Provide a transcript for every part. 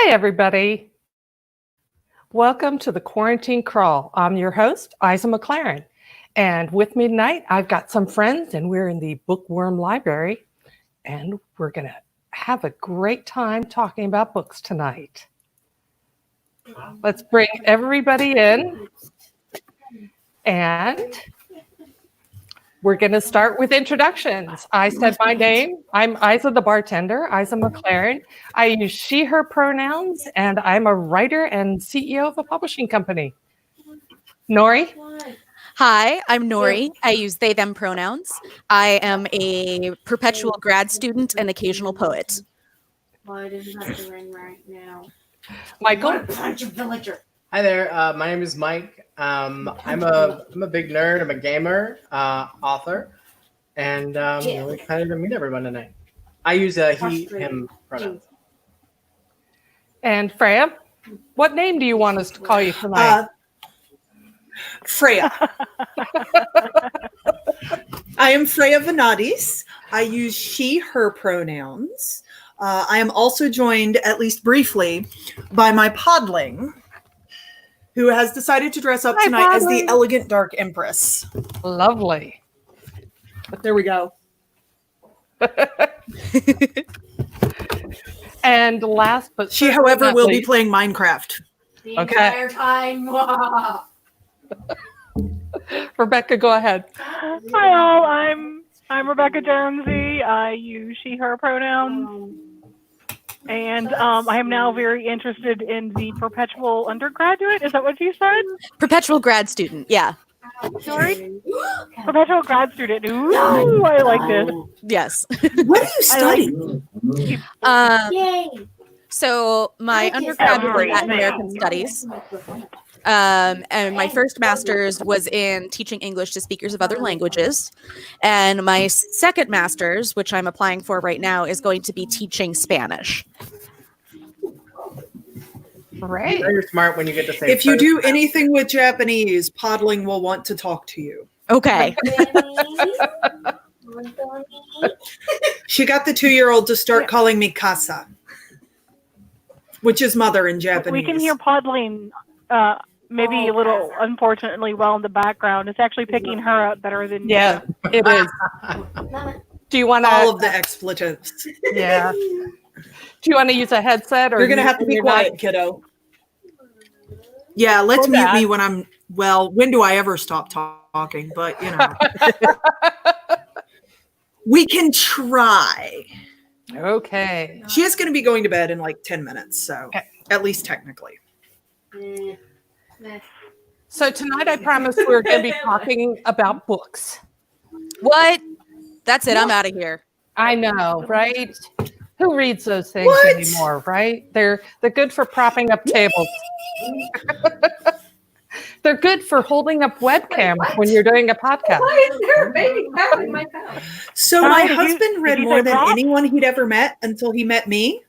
Hi, everybody. Welcome to the Quarantine Crawl. I'm your host, Isa McLaren. And with me tonight, I've got some friends, and we're in the Bookwyrm Library. And we're going to have a great time talking about books tonight. Let's bring everybody in. And we're going to start with introductions. I said my name. I'm Isa the bartender, Isa McLaren. I use she, her pronouns, and I'm a writer and CEO of a publishing company. Nori? Hi, I'm Nori. I use they, them pronouns. I am a perpetual grad student and occasional poet. Why does it have to ring right now? Michael? Punch a villager. Hi there. My name is Mike. I'm a big nerd. I'm a gamer, author, and we're excited to meet everyone tonight. I use he, him pronouns. And Freya? What name do you want us to call you tonight? Freya. I am Freya Venadis. I use she, her pronouns. I am also joined, at least briefly, by my podling, who has decided to dress up tonight as the Elegant Dark Empress. Lovely. There we go. And last but she, however, will be playing Minecraft. The entire time. Rebecca, go ahead. Hi all, I'm Rebecca Jonesy. I use she, her pronouns. And I am now very interested in the perpetual undergraduate. Is that what you said? Perpetual grad student, yeah. Sorry? Perpetual grad student. Ooh, I like this. Yes. What do you study? Yay. So my undergrad was in Latin American Studies. And my first master's was in teaching English to speakers of other languages. And my second master's, which I'm applying for right now, is going to be teaching Spanish. Right. You're smart when you get to say. If you do anything with Japanese, podling will want to talk to you. Okay. She got the 2-year-old to start calling me Casa, which is mother in Japanese. We can hear podling maybe a little, unfortunately, well in the background. It's actually picking her up better than Yeah, it is. Do you want to... all of the expletives. Yeah. Do you want to use a headset? Or you're going to have to be quiet, kiddo. Yeah, let's mute me when I'm... Well, when do I ever stop talking? But, you know. We can try. Okay. She is going to be going to bed in like 10 minutes, so at least technically. So tonight I promised we were going to be talking about books. What? That's it. I'm out of here. I know, right? Who reads those things anymore, right? They're good for propping up tables. They're good for holding up webcams when you're doing a podcast. Why is there a baby cow in my house? So my husband read more than anyone he'd ever met until he met me.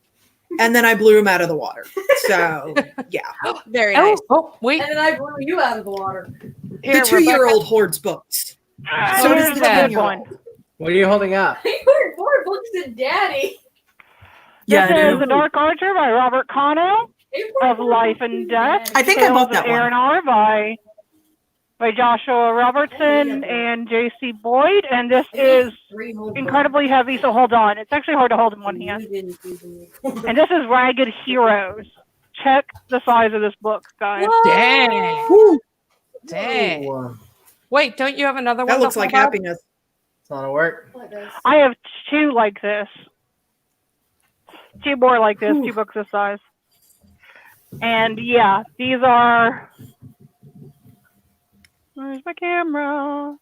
And then I blew him out of the water. So, yeah. Very nice. Oh, wait. And then I blew you out of the water. The 2-year-old hoards books. So does the 10-year-old. What are you holding up? He ordered 4 books to Daddy. Yeah, this is The Dark Archer by Robert Cano. Of Life and Death. I think I bought that one. R by Joshua Robertson and J.C. Boyd, and this is incredibly heavy, so hold on. It's actually hard to hold in one hand. And this is Ragged Heroes. Check the size of this book, guys. Dang. Woo. Dang. Wait, don't you have another one? That looks like happiness. It's a lot of work. I have 2 like this. 2 more like this, 2 books this size. And yeah, these are, where's my camera?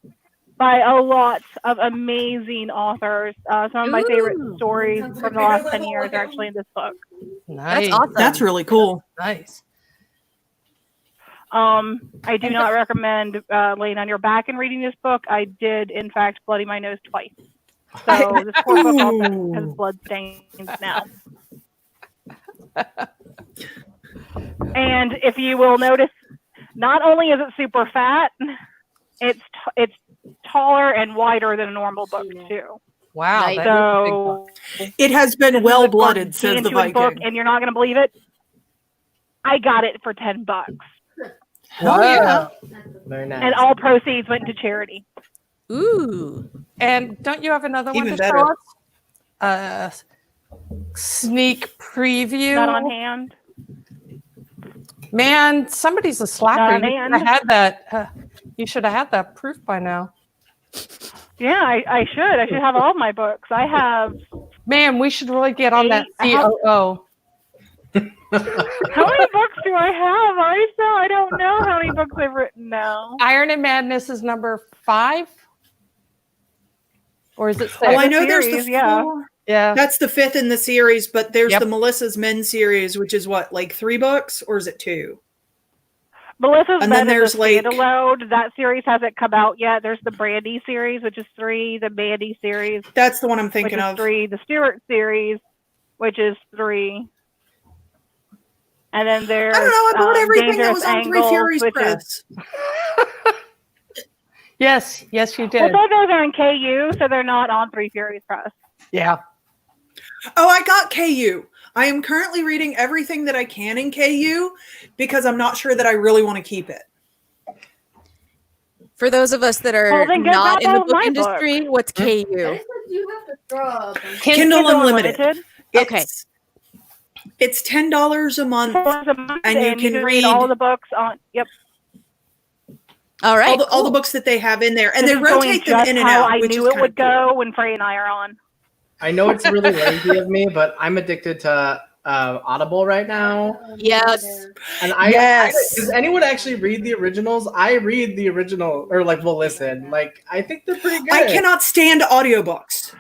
By a lot of amazing authors. Some of my favorite stories from the last 10 years are actually in this book. Nice. That's awesome. That's really cool. Nice. I do not recommend laying on your back and reading this book. I did, in fact, bloody my nose twice. So this poor book also has blood stains now. And if you will notice, not only is it super fat, it's taller and wider than a normal book too. Wow. Nice. That is a big So book. It has been well blooded, says the Viking. Book, and you're not going to believe it. I got it for $10, Oh yeah. Very nice. and all proceeds went to charity. Ooh. And don't you have another one Even to better. show us? Sneak preview. Not on hand. Man, somebody's a Not slacker. on You should hand. have had that. You should have had that proof by now. Yeah, I should. I should have all of my books. I have. Man, we should really get on that I have- COO. How many books do I have, Isa? I don't know how many books I've written now. Iron and Madness is number 5? Or is it 6? Oh, I The know there's series, the yeah. 4. Yeah. That's the 5th in the series, but there's Yep. the Melissa's Men series, which is what, like 3 books, or is it 2? Melissa's And Men then is there's, a like- standalone. That series hasn't come out yet. There's the Brandy series, which is 3. The Mandy series, That's the one I'm which thinking is of. 3. The Stewart series, which is 3. And then there's I don't know. I bought everything that Dangerous was on Three Angles, Furies which is Press. Yes, you well, did. both those are in KU, so they're not on Three Furies Press. Yeah. Oh, I got KU. I am currently reading everything that I can in KU because I'm not sure that I really want to keep it. For those of us that are Well, then get not that in the out of book my industry, what's I KU? just said you have to throw up. Kindle Unlimited. Okay. It's $10 a month. And you can read- all the books on. Yep. All right. All the books that they have in there, and This they is going rotate them just in and how out. I which knew is it kinda would cool. go when Frey and I are on. I know it's really lazy of me, but I'm addicted to Audible right now. Yes. And Yes. does anyone actually read the originals? I read the original, or like will listen. Like I think they're pretty good. I cannot stand audiobooks.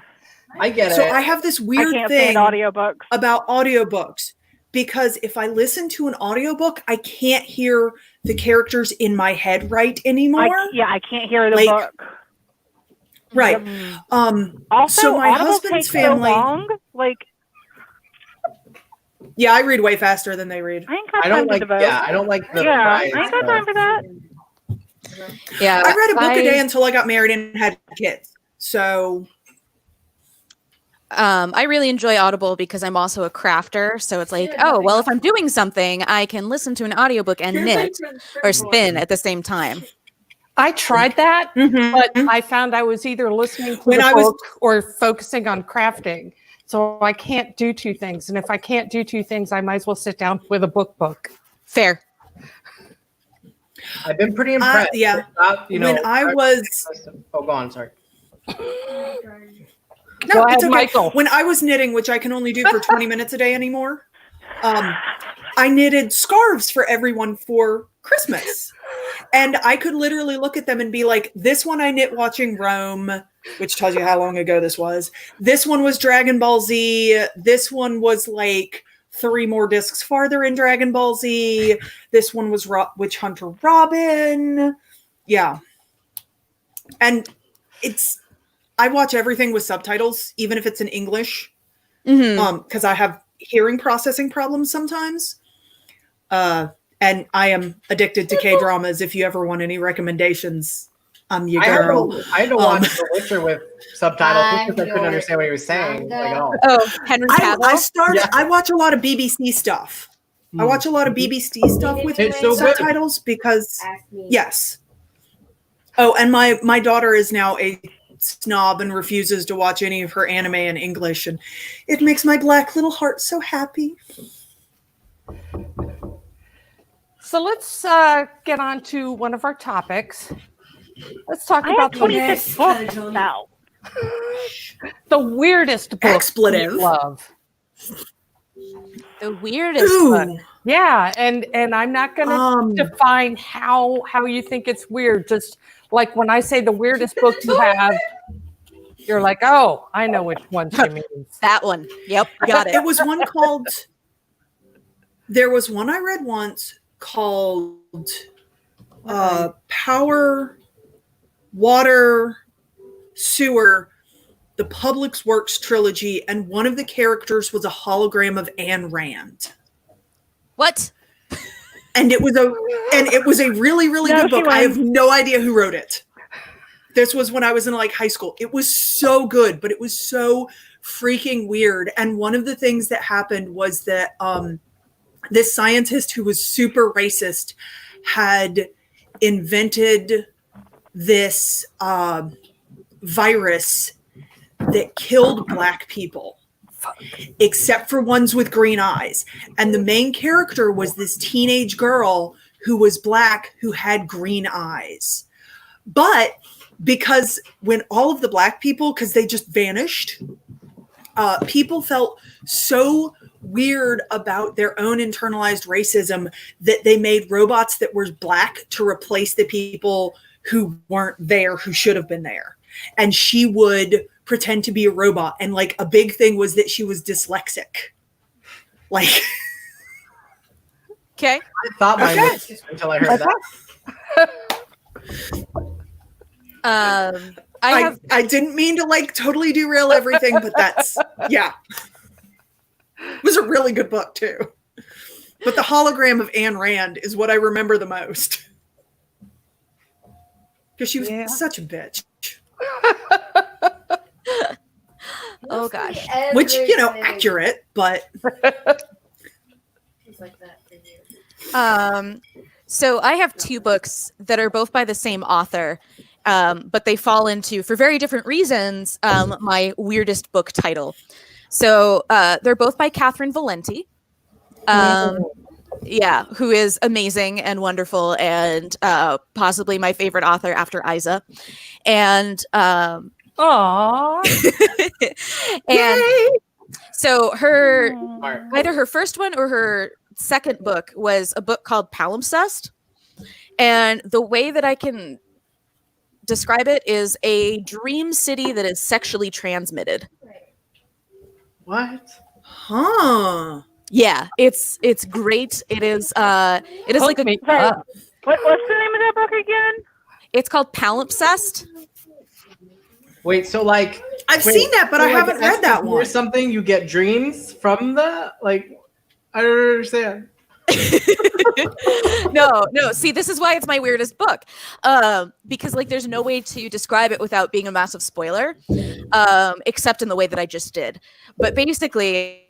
I get So it. I have this I weird can't thing stand audiobooks. about audiobooks because if I listen to an audiobook, I can't hear the characters in my head right anymore. I can't hear the Like, book. Right. Also, So my Audible husband's takes family. so long. Like, Yeah, I read way faster than they read. I ain't got I time don't to like. devote. Yeah, I don't like the. Yeah, I price, ain't got time for that. Yeah. I read a book a day until I got married and had kids. So I really enjoy Audible because I'm also a crafter. So it's like, oh, well, if I'm doing something, I can listen to an audiobook and knit or spin at the same time. I tried that, but I found I was either listening to the book or focusing on crafting. So I can't do two things. And if I can't do two things, I might as well sit down with a book. Fair. I've been pretty impressed. yeah. When I was Oh, go on. Sorry. No, Go ahead, it's okay. Michael. When I was knitting, which I can only do for 20 minutes a day anymore, I knitted scarves for everyone for Christmas. And I could literally look at them and be like, this one I knit watching Rome, which tells you how long ago this was. This one was Dragon Ball Z. This one was like 3 more discs farther in Dragon Ball Z. This one was Witch Hunter Robin. Yeah. And I watch everything with subtitles, even if it's in English, because I have hearing processing problems sometimes. And I am addicted to K-dramas. If you ever want any recommendations, I'm your girl. I had to watch The Witcher with subtitles because I couldn't understand what he was saying like at all. Oh, Henry Cavill. I watch a lot of BBC stuff. I watch a lot of BBC stuff with It's so good. subtitles because, yes. Oh, and my daughter is now a snob and refuses to watch any of her anime in English, and it makes my black little heart so happy. So let's get on to one of our topics. Let's talk I have about 26 books now. the weirdest book Expletive. you love. The weirdest book. Ooh. Yeah, and I'm not going to define how you think it's weird. Just like when I say the weirdest book you have, you're like, oh, I know which one she means. That one. Yep, got it. It was one called. There was one I read once called Power, Water, Sewer, the Public Works Trilogy, and one of the characters was a hologram of Ayn Rand. What? And it was a really, really good book. I have no idea who wrote it. This was when I was in like high school. It was so good, but it was so freaking weird. And one of the things that happened was that this scientist who was super racist had invented this virus that killed Black people, except for ones with green eyes. And the main character was this teenage girl who was Black who had green eyes. But because when all of the Black people, because they just vanished, people felt so weird about their own internalized racism that they made robots that were Black to replace the people who weren't there, who should have been there. And she would pretend to be a robot. And like a big thing was that she was dyslexic. Like, Okay. I thought mine was until I heard that. I didn't mean to like totally derail everything, but that's, yeah. It was a really good book too. But the hologram of Ayn Rand is what I remember the most. Because she was such a bitch. Oh gosh. Which, you know, accurate, but It's like that for you. So I have two books that are both by the same author, but they fall into, for very different reasons, my weirdest book title. So they're both by Catherine Valenti. Yeah, who is amazing and wonderful and possibly my favorite author after Isa. And Aww. and so either her first one or her second book was a book called Palimpsest. And the way that I can describe it is a dream city that is sexually transmitted. What? huh. Yeah, it's great. It is like a, What's the name of that book again? it's called Palimpsest. Wait, so like I've seen that, but I haven't read that one. Or something you get dreams from the like. I don't understand. No. See, this is why it's my weirdest book, because like there's no way to describe it without being a massive spoiler, except in the way that I just did. But basically,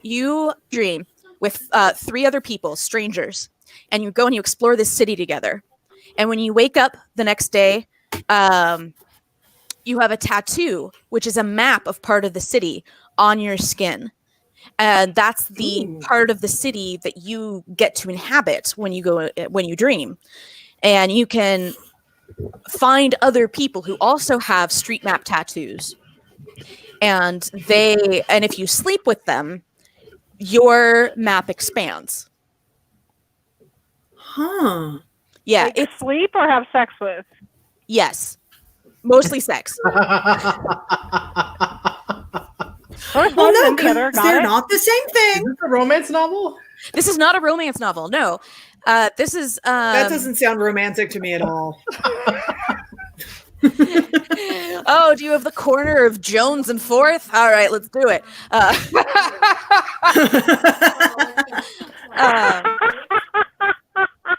you dream with 3 other people, strangers, and you go and you explore this city together. And when you wake up the next day, you have a tattoo, which is a map of part of the city on your skin. And that's the part of the city that you get to inhabit when you dream. And you can find other people who also have street map tattoos. And if you sleep with them, your map expands. Huh. Yeah, Like it's sleep or have sex with? yes. Mostly sex. First Well, one, no, then the 'cause other. Got they're it? not the same Is thing. this a romance novel? This is not a romance novel. No. This is That doesn't sound romantic to me at all. Oh, do you have the corner of Jones and Fourth? All right, let's do it.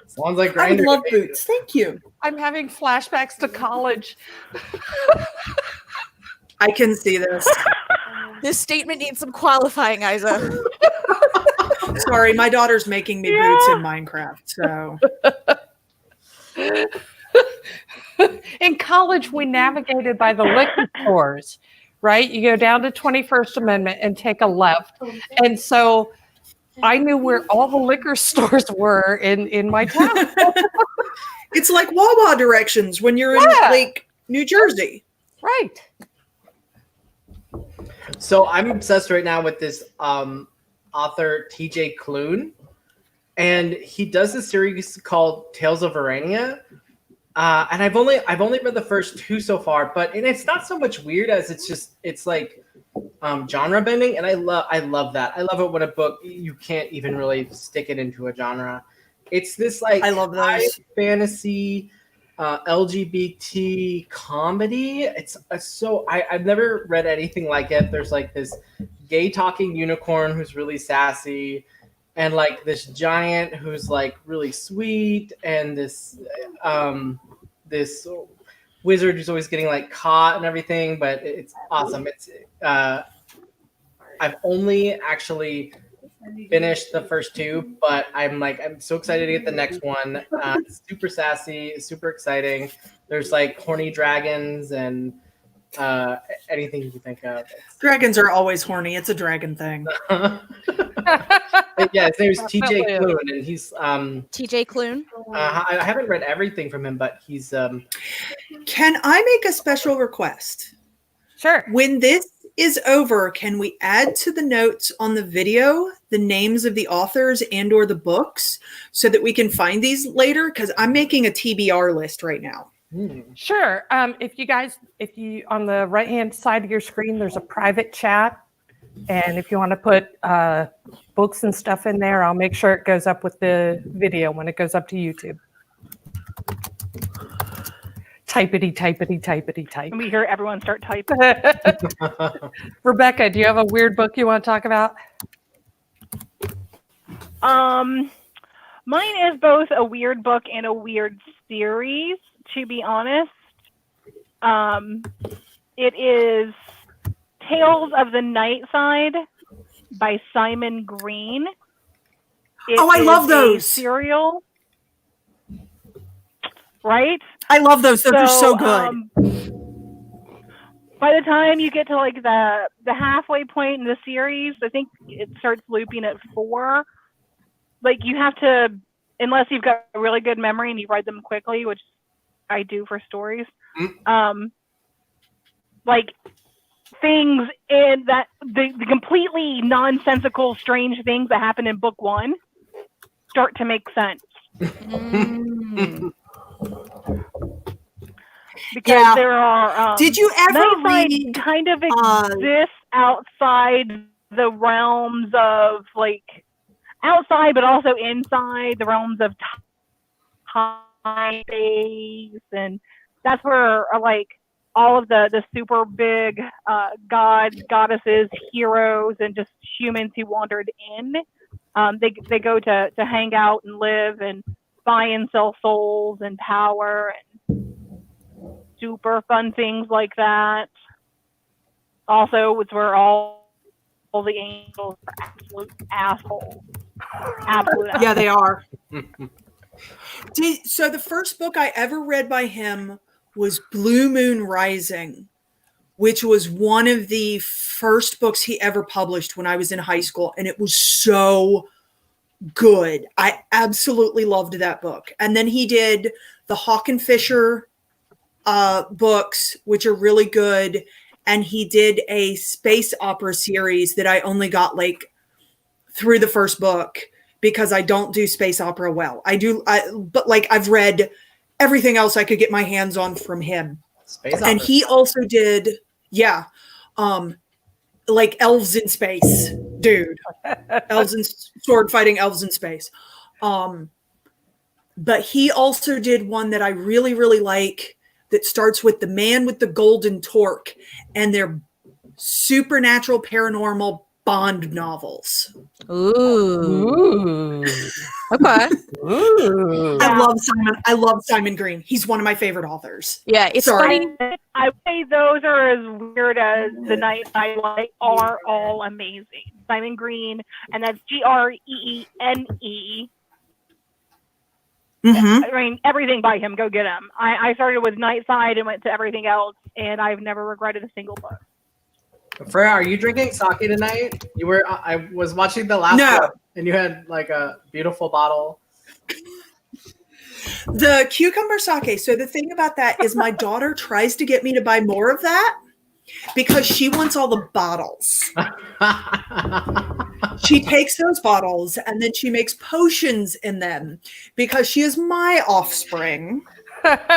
Sounds like I Grindr. love boots. Thank you. I'm having flashbacks to college. I can see this. This statement needs some qualifying, Isa. Sorry, my daughter's making me boots in Minecraft. So In college, we navigated by the liquor stores, right? You go down to 21st Amendment and take a left. And so I knew where all the liquor stores were in my town. it's like Wawa directions when you're in like New Jersey. Right. So I'm obsessed right now with this author TJ Klune, and he does a series called Tales of Urania. And I've only read the first 2 so far, and it's not so much weird as it's like genre bending, and I love that. I love it when a book you can't even really stick it into a genre. It's this like I love those. high fantasy LGBT comedy. I've never read anything like it. There's like this gay talking unicorn who's really sassy, and like this giant who's like really sweet, and this wizard who's always getting like caught and everything. But it's awesome. I've only actually finished the first two, but I'm so excited to get the next one. It's super sassy, super exciting. There's like horny dragons and anything you can think of. Dragons are always horny. It's a dragon thing. Yeah, his name is TJ Kloon, and he's TJ Kloon. I haven't read everything from him, but he's Can I make a special request? Sure. When this is over, can we add to the notes on the video the names of the authors and or the books so that we can find these later? Because I'm making a TBR list right now. Sure. If you on the right-hand side of your screen, there's a private chat. And if you want to put books and stuff in there, I'll make sure it goes up with the video when it goes up to YouTube. Typity, typity, typity, type. And we hear everyone start typing. Rebecca, do you have a weird book you want to talk about? Mine is both a weird book and a weird series, to be honest. It is Tales of the Night Side by Simon Green. I love those. Serial. Right? I love those. Those are so good. By the time you get to like the halfway point in the series, I think it starts looping at 4. Like you have to, unless you've got a really good memory and you read them quickly, which I do for stories. Like things in that the completely nonsensical, strange things that happen in book 1 start to make sense. Because there are did you ever read kind of exists outside the realms of like outside but also inside the realms of time, space, and that's where like all of the super big gods, goddesses, heroes, and just humans who wandered in, they go to hang out and live and buy and sell souls and power and super fun things like that. Also, it's where all the angels are absolute assholes. Absolute assholes. Yeah, they are. So the first book I ever read by him was Blue Moon Rising, which was one of the first books he ever published when I was in high school. And it was so good. I absolutely loved that book. And then he did the Hawk and Fisher books, which are really good. And he did a space opera series that I only got like through the first book because I don't do space opera well. But like I've read everything else I could get my hands on from him. And he also did, like elves in space, dude. Elves in sword fighting elves in space. But he also did one that I really, really like that starts with the man with the golden torque, and they're supernatural paranormal Bond novels. Ooh. Okay. Ooh. I love Simon Green. He's one of my favorite authors. Yeah, it's funny. I would say those are as weird as The Night I Light are all amazing. Simon Green, and that's Greene. Mm-hmm. I mean, everything by him, go get him. I started with Nightside and went to everything else, and I've never regretted a single book. Freya, are you drinking sake tonight? You were. I was watching the last one, and you had like a beautiful bottle. The cucumber sake. So the thing about that is my daughter tries to get me to buy more of that because she wants all the bottles. She takes those bottles and then she makes potions in them because she is my offspring. And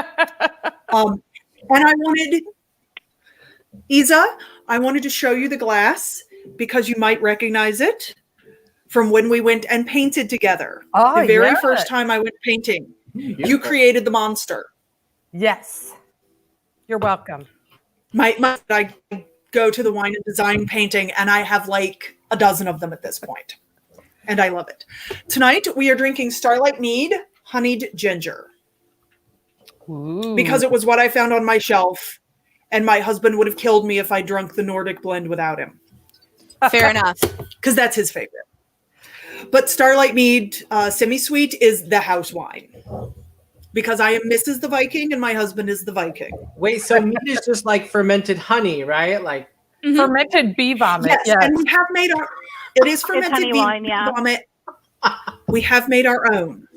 I wanted to show you the glass because you might recognize it from when we went and painted together. The very first time I went painting. You created the monster. Yes. You're welcome. I go to the wine and design painting, and I have like a dozen of them at this point. And I love it. Tonight, we are drinking Starlight Mead, honeyed ginger. Ooh. Because it was what I found on my shelf, and my husband would have killed me if I drunk the Nordic blend without him. Fair enough. because that's his favorite. But Starlight Mead semi-sweet is the house wine because I am Mrs. the Viking and my husband is the Viking. Wait, so mead is just like fermented honey, right? Like Fermented bee vomit. Yes, Yes. and we have made our. It is fermented honey bee wine, yeah. vomit. We have made our own.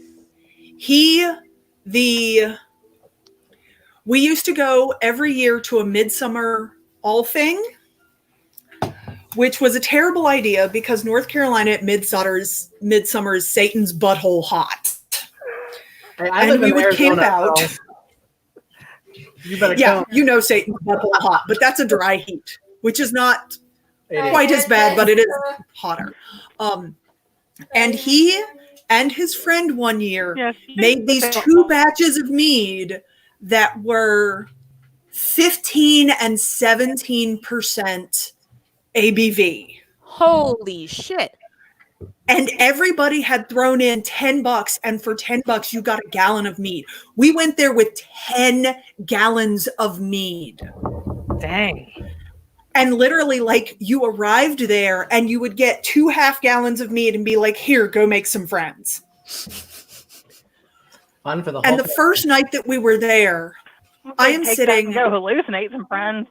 We used to go every year to a midsummer all thing, which was a terrible idea because North Carolina at midsummer is Satan's butthole hot. I And live we in would camp Arizona, out. so you better Yeah, come. you know Satan's butthole hot, but that's a dry heat, which is not It is. quite as bad, but it is hotter. And he and his friend one year Yes. made these 2 batches of mead that were 15 and 17% ABV. Holy shit. And everybody had thrown in $10, and for $10 you got a gallon of mead. We went there with 10 gallons of mead. Dang. And literally, like, you arrived there and you would get 2 half gallons of mead and be like, here, go make some friends. Fun for the whole And the first night that we were there, I am Take that sitting. and go hallucinate some friends.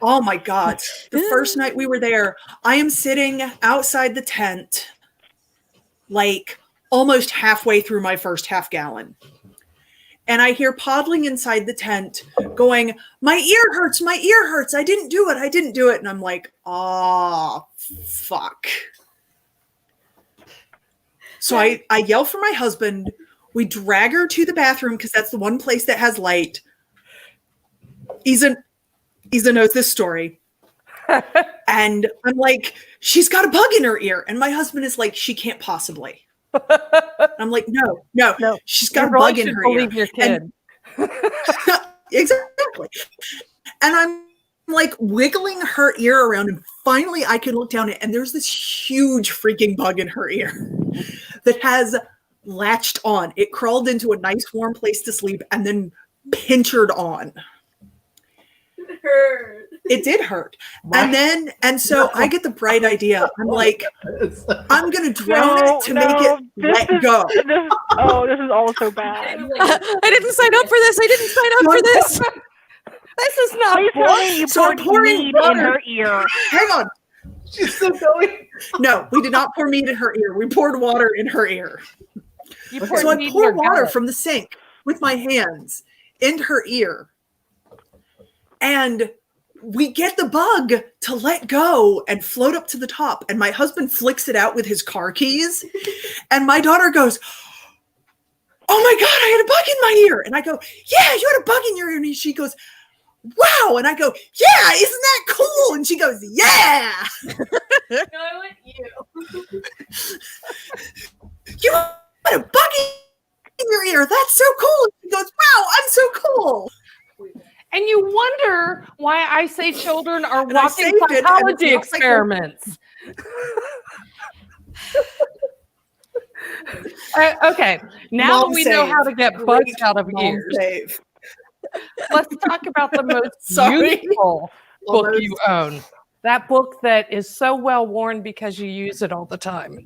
Oh my God. The first night we were there, I am sitting outside the tent, like almost halfway through my first half gallon. And I hear Podling inside the tent going, my ear hurts, my ear hurts. I didn't do it. And I'm like, oh, fuck. So I yell for my husband. We drag her to the bathroom because that's the one place that has light. Isa knows this story. And I'm like, she's got a bug in her ear. And my husband is like, she can't possibly. I'm like, no, she's got a bug in her ear. Believe your kid. Exactly. And I'm like wiggling her ear around, and finally I can look down it, and there's this huge freaking bug in her ear that has latched on. It crawled into a nice warm place to sleep and then pinchered on. It hurt. It did hurt. And so I get the bright idea. I'm like, I'm going to drown it to make it let go. This is all so bad. I didn't sign up for this. I didn't sign up for this. This is not Please tell me you So poured pouring mead in water. her ear. Hang on. She's still going. No, we did not pour meat in her ear. We poured water in her ear. You So I mead in pour your water gullet. from the sink with my hands into her ear. And we get the bug to let go and float up to the top. And my husband flicks it out with his car keys. And my daughter goes, oh my God, I had a bug in my ear. And I go, yeah, you had a bug in your ear. And she goes, wow. And I go, yeah, isn't that cool? And she goes, yeah. No, I went you. You had a bug in your ear. That's so cool. And she goes, wow, I'm so cool. And you wonder why I say children are And I walking saved it, and psychology it looks like experiments. Okay, now Mom we know save. how to get bugs Great out of mom ears. save. Let's talk about the most Sorry. useful book Almost. you own. That book that is so well worn because you use it all the time.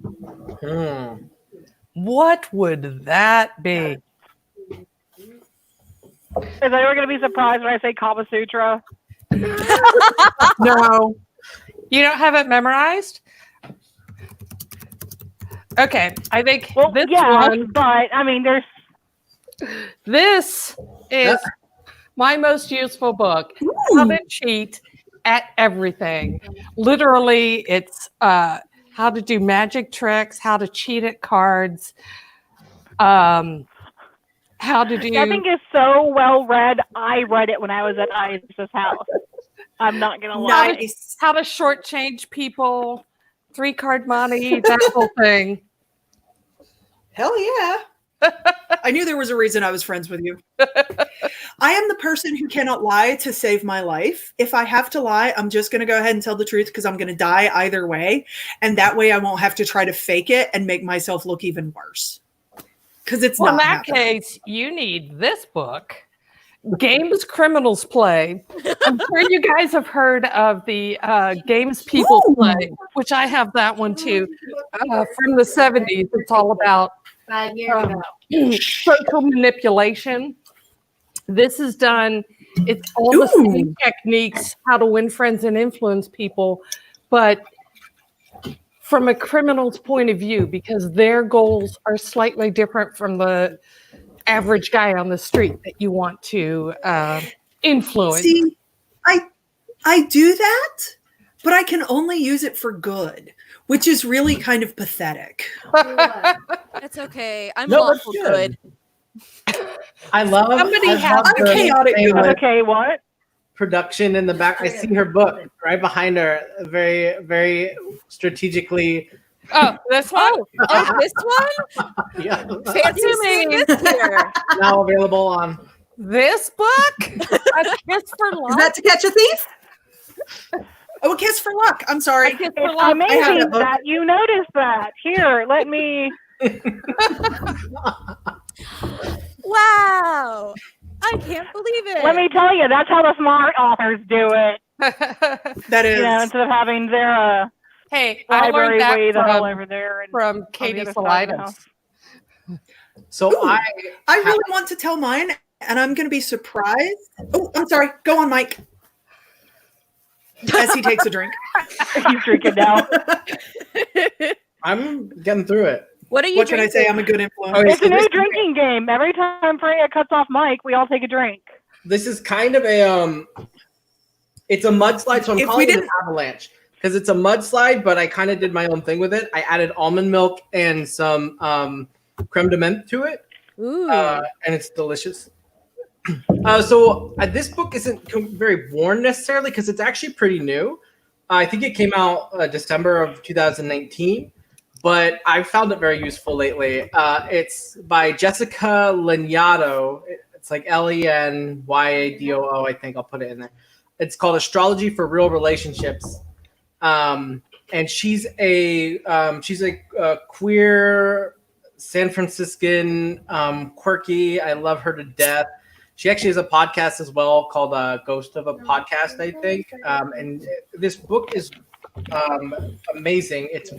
What would that be? Is anyone going to be surprised when I say Kama Sutra? No. You don't have it memorized? Okay, I think Well, this yeah, one, but I mean, this is my most useful book. How to cheat at everything. Literally, it's how to do magic tricks, how to cheat at cards, how to do. that thing is so well read. I read it when I was at Isa's house. I'm not gonna lie. Nice. how to shortchange people, 3-card money, that whole thing. Hell yeah. I knew there was a reason I was friends with you. I am the person who cannot lie to save my life. If I have to lie, I'm just going to go ahead and tell the truth because I'm going to die either way. And that way I won't have to try to fake it and make myself look even worse. Because it's Well, in not that happening. case, you need this book. games criminals play. I'm sure you guys have heard of the games people play, which I have that one too, from the 70s. It's all about 5 years ago. social manipulation. This is done, it's all the same techniques, how to win friends and influence people, but from a criminal's point of view, because their goals are slightly different from the average guy on the street that you want to influence. See, I do that, but I can only use it for good, which is really kind of pathetic. That's okay. I'm No, lawful that's good. good. I love. Somebody I has love a the chaotic thing good. with Okay, what? production in the back. I see her book right behind her. Very, very strategically. Oh, this one? Oh, this one? Yeah. Fancy seeing this here. Now available on. This book? A Kiss for Is Luck? that To Catch a Thief? Oh, A Kiss for Luck. I'm sorry. A Kiss for It's Luck. amazing that you noticed that. Here, let me. Wow. I can't believe it. Let me tell you, that's how the smart authors do it. That is. You know, instead of having their Hey, I library learned way the hell that over there. And from on Katie the other side of the Salinas. house. So Ooh. I really want to tell mine, and I'm going to be surprised. Oh, I'm sorry. Go on, Mike. As he takes a drink. He's drinking now. I'm getting through it. What are you What can I drinking? say? I'm a good influence. Okay, It's so a new this- drinking game. Every time Freya cuts off Mike, we all take a drink. This is kind of a it's a mudslide, so I'm If we calling it an didn't- avalanche because it's a mudslide, but I kind of did my own thing with it. I added almond milk and some creme de menthe to it, Ooh. and it's delicious. So this book isn't very worn necessarily because it's actually pretty new. I think it came out December of 2019, but I've found it very useful lately. It's by Jessica Lanyadoo. It's like Lenyadoo. I think I'll put it in there. It's called Astrology for Real Relationships, and she's a queer San Franciscan, quirky. I love her to death. She actually has a podcast as well called Ghost of a Podcast, I think. And this book is amazing. It's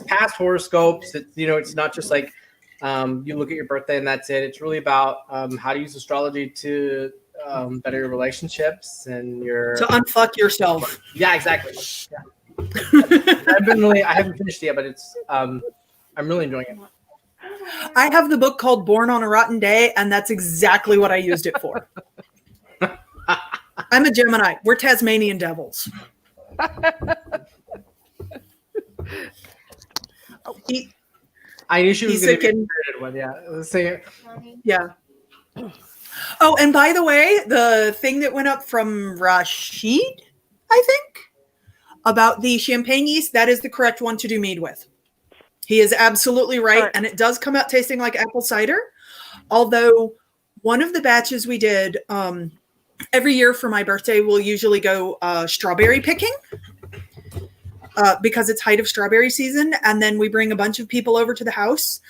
past horoscopes. It's not just like you look at your birthday and that's it. It's really about how to use astrology to better your relationships and your. To unfuck yourself. Yeah, exactly. Yeah. I haven't finished it yet, but it's I'm really enjoying it. I have the book called Born on a Rotten Day, and that's exactly what I used it for. I'm a Gemini. We're Tasmanian devils. I knew she was He's going to be a thinking- spirited one. Yeah, let's say Yeah. Oh, and by the way, the thing that went up from Rashid, I think, about the champagne yeast, that is the correct one to do mead with. He is absolutely right. Sure. And it does come out tasting like apple cider. Although one of the batches we did every year for my birthday, we'll usually go strawberry picking because it's height of strawberry season. And then we bring a bunch of people over to the house.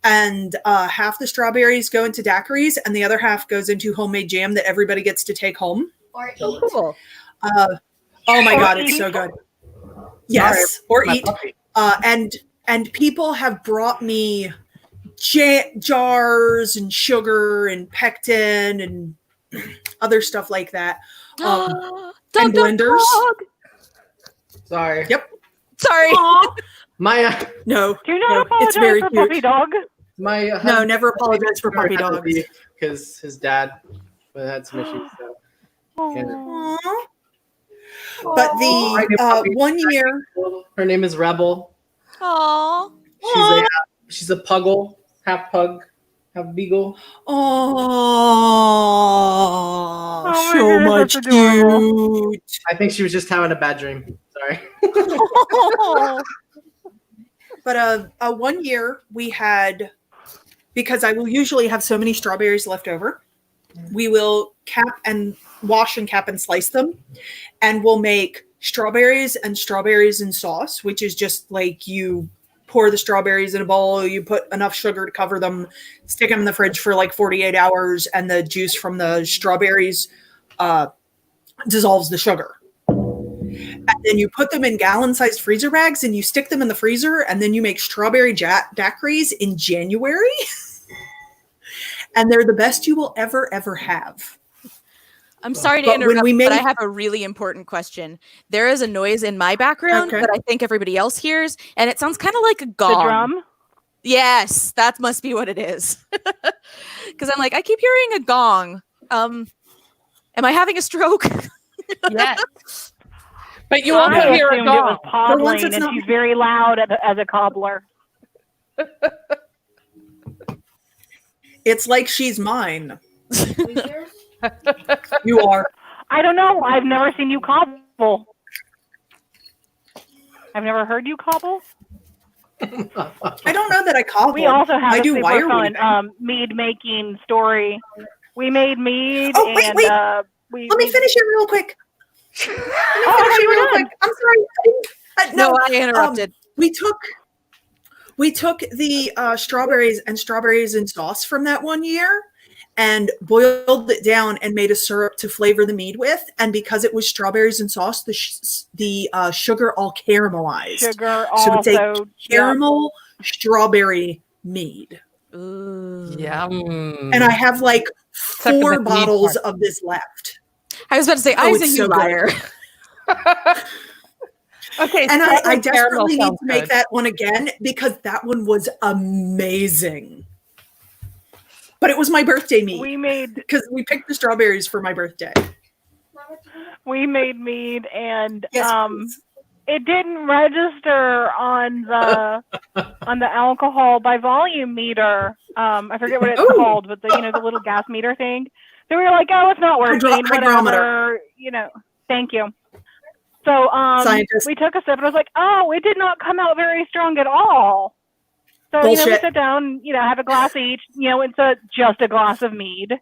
And half the strawberries go into daiquiris and the other half goes into homemade jam that everybody gets to take home. Or eat. So cool. Oh my Or God, it's eat. so good. Yes, or my eat. puppy. And people have brought me jars and sugar and pectin and other stuff like that. Dog, and dog, blenders. dog. Sorry. Yep. Sorry. My No, Do you not no, apologize it's very for cute. puppy dog? my No, never apologize for puppy dogs. because his dad had some issues. So. Aw. Aw. But the 1 year, Her name is Rebel. Aw. She's a puggle, half pug, half beagle. oh, my so goodness, much that's adorable. cute. I think she was just having a bad dream. Sorry. But 1 year we had, because I will usually have so many strawberries left over, we will wash and cap and slice them, and we'll make strawberries and sauce, which is just like you pour the strawberries in a bowl. You put enough sugar to cover them, stick them in the fridge for like 48 hours, and the juice from the strawberries dissolves the sugar. And then you put them in gallon-sized freezer bags and you stick them in the freezer, and then you make strawberry daiquiris in January. And they're the best you will ever have. I'm sorry to But interrupt, when we but I made- have a really important question. There is a noise in my background Okay. that I think everybody else hears, and it sounds kind of like a gong. The drum? Yes, that must be what it is. Because I'm like, I keep hearing a gong. Am I having a stroke? Yes. But you I also hear a assumed it was gong. For once, Podlane, it's and not- she's very loud as a cobbler. It's like she's mine. You are. I don't know. I've never seen you cobble. I've never heard you cobble. I don't know that I cobble. We also have I a do super wire fun weaving. mead making story. We made mead Oh, wait, and wait. we Let me finish it real quick. Let me Oh, finish you it real were done. quick. I'm sorry. No, I interrupted. We took the strawberries and sauce from that one year and boiled it down and made a syrup to flavor the mead with. And because it was strawberries and sauce, the sugar all caramelized. sugar So it's a also. caramel strawberry mead. Ooh. Yum. And I have like Except for 4 the mead bottles part. of this left. I was about to say, Oh, Isa, it's you so good. liar. Okay. And so I caramel desperately need sounds to make good. that one again because that one was amazing. But it was my birthday mead We made because we picked the strawberries for my birthday. mead and Yes, please. it didn't register on the alcohol by volume meter. I forget what it's Ooh. called, but the little gas meter thing. So we were like, oh, it's not working. Hygrometer. Whatever. Thank you. So Scientist. we took a sip and I was like, oh, it did not come out very strong at all. So we Bullshit. sit down, have a glass each. It's just a glass of mead.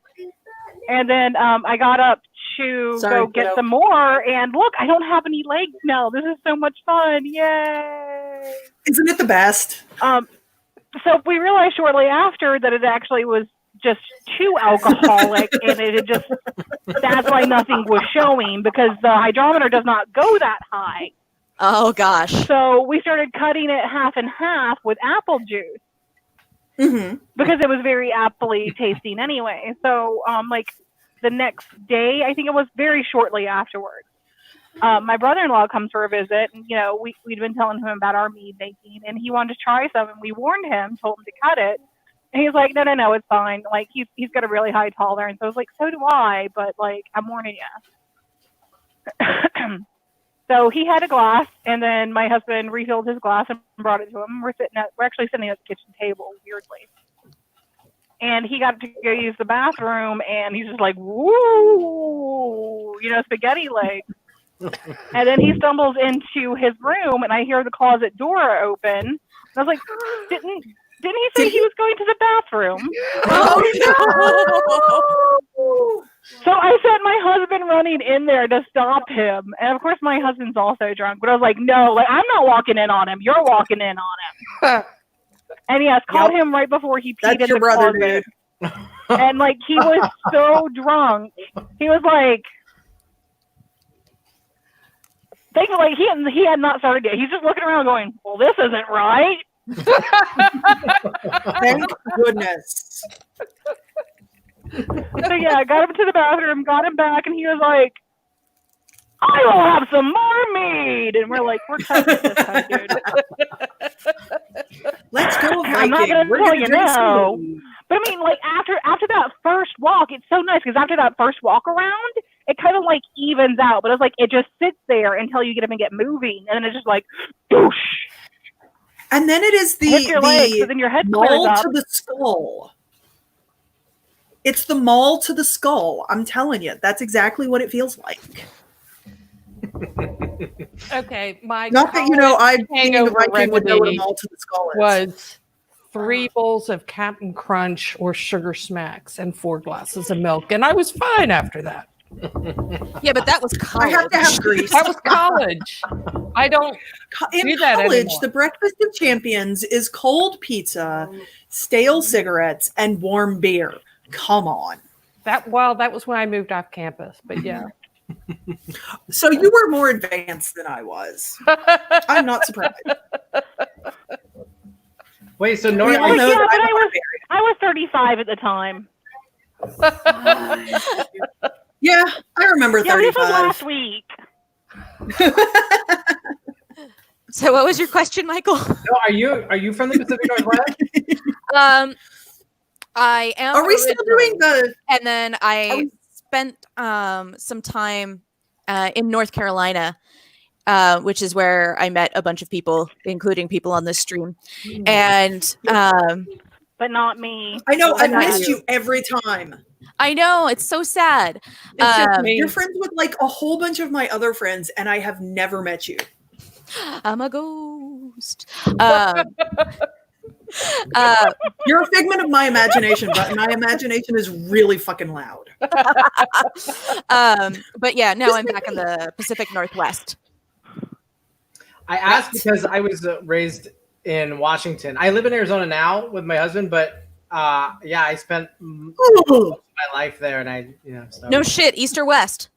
And then I got up to Sorry, go get kiddo. some more, and look, I don't have any legs now. This is so much fun! Yay! Isn't it the best? So we realized shortly after that it actually was just too alcoholic, and that's why nothing was showing, because the hydrometer does not go that high. Oh, gosh. So we started cutting it half and half with apple juice, Mm-hmm. because it was very appley tasting anyway. So the next day, I think it was very shortly afterwards, my brother-in-law comes for a visit, and we'd been telling him about our mead making, and he wanted to try some, and we warned him, told him to cut it, and he's like, no, it's fine. Like he's got a really high tolerance. I was like, so do I, but I'm warning you. So he had a glass, and then my husband refilled his glass and brought it to him. We're actually sitting at the kitchen table, weirdly. And he got to go use the bathroom, and he's just like, woo, spaghetti legs. And then he stumbles into his room, and I hear the closet door open. And I was like, didn't he say he was going to the bathroom? Oh, no. So I sent my husband running in there to stop him. And of course, my husband's also drunk. But I was like, no, I'm not walking in on him. You're walking in on him. And yes, called him right before he peed That's in your the brother, closet. dude. And he was so drunk. He was like, thankfully, he had not started yet. He's just looking around going, well, this isn't right. Thank goodness. So yeah, I got him to the bathroom, got him back, and he was like, I will have some more mead. And we're like, we're cutting this time, dude. Let's go, Viking. I'm not gonna We're tell gonna you drink some no. mead. But I mean, after that first walk, it's so nice because after that first walk around, it kind of evens out. But it's it just sits there until you get up and get moving, and then it's just doosh. And then it is Hits your legs, so the then your head clears maul up. to the skull. It's the maul to the skull. I'm telling you, that's exactly what it feels like. Okay, my Not that I being a hangover Viking would know what a remedy maul to the skull is. was 3 bowls of Captain Crunch or Sugar Smacks and 4 glasses of milk, and I was fine after that. Yeah, but that was I college. have to have grease. That was college. I don't. In do that college, anymore. the breakfast of champions is cold pizza, stale cigarettes, and warm beer. Come on. That was when I moved off campus. But yeah. So you were more advanced than I was. I'm not surprised. Wait, so We Nora, all know Yeah, that but I'm I was 35 at the time. Yeah, I remember Yeah, this was 35. last week. So what was your question, Michael? no, are you from the Pacific Northwest? I am. Are we still doing the? And then I Are we- spent some time in North Carolina, which is where I met a bunch of people, including people on this stream. And But not me. I know I've not missed you. you every time. I know it's so sad. It's just me. You're friends with like a whole bunch of my other friends, and I have never met you. I'm a ghost. You're a figment of my imagination, but my imagination is really fucking loud. But yeah, now I'm back in the Pacific Northwest. I asked because I was raised in Washington. I live in Arizona now with my husband, but yeah, I spent most Ooh. of my life there, and so. No shit, East or West?